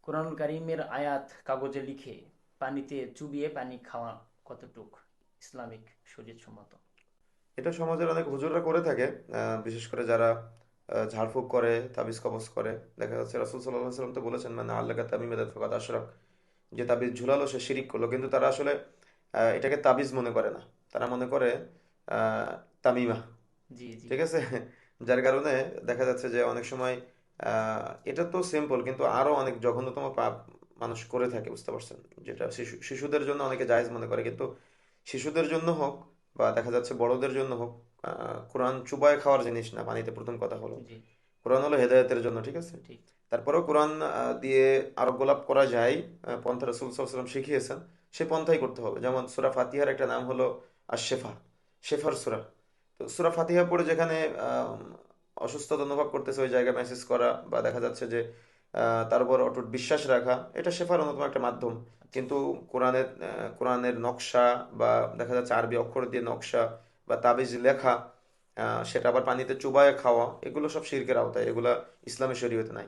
কোরআনুল কারীমের আয়াত কাগজে লিখে পানিতে চুবিয়ে পানি খাওয়া কতটুক ইসলামিক শরীয়তসম্মত? এটা সমাজের অনেক হুজুররা করে থাকে। বিশেষ করে যারা ঝাড়ফুঁক করে, তাবিজ কবজ করে। দেখা যাচ্ছে রাসূল সাল্লাল্লাহু আলাইহি ওয়াসাল্লাম তো বলেছেন, মানে আল্লাহকে তামিমাদাত ফাকাদ আশরাক, যে তাবিজ ঝুলালো সে শিরিক করলো। কিন্তু তারা আসলে এটাকে তাবিজ মনে করে না, তারা মনে করে তামিমা। জি, জি। ঠিক আছে? যার কারণে দেখা যাচ্ছে যে অনেক সময় এটা তো সিম্পল, কিন্তু আরো অনেক জঘন্যতম পাপ মানুষ করে থাকে, বুঝতে পারছেন? যেটা শিশুদের জন্য অনেকে জায়েজ মনে করে, কিন্তু শিশুদের জন্য হোক বা দেখা যাচ্ছে বড়দের জন্য হোক, কোরআন চুবায় খাওয়ার জিনিস না। পানিতে প্রথম কথা হলো, জি, কোরআন হলো হেদায়েতের জন্য, ঠিক আছে? ঠিক। তারপরেও কোরআন দিয়ে আরোগ্য লাভ করা যায়, পন্থা রাসূল সাল্লাল্লাহু আলাইহি ওয়াসাল্লাম শিখিয়েছেন, সে পন্থাই করতে হবে। যেমন সূরা ফাতিহার একটা নাম হলো আশ-শেফা, শেফার সূরা। তো সূরা ফাতিহা পড়ে যেখানে আম, অসুস্থতা অনুভব করতেছে ওই জায়গায় মেসেজ করা, বা দেখা যাচ্ছে যে তার উপর অটুট বিশ্বাস রাখা, এটা শেফার অন্যতম একটা মাধ্যম। আচ্ছা। কিন্তু কোরআনের নকশা, বা দেখা যাচ্ছে আরবি অক্ষর দিয়ে নকশা বা তাবিজ লেখা, সেটা আবার পানিতে চুবায় খাওয়া, এগুলো সব শিরকের আওতায়, এগুলা ইসলামের শরীয়তে নাই।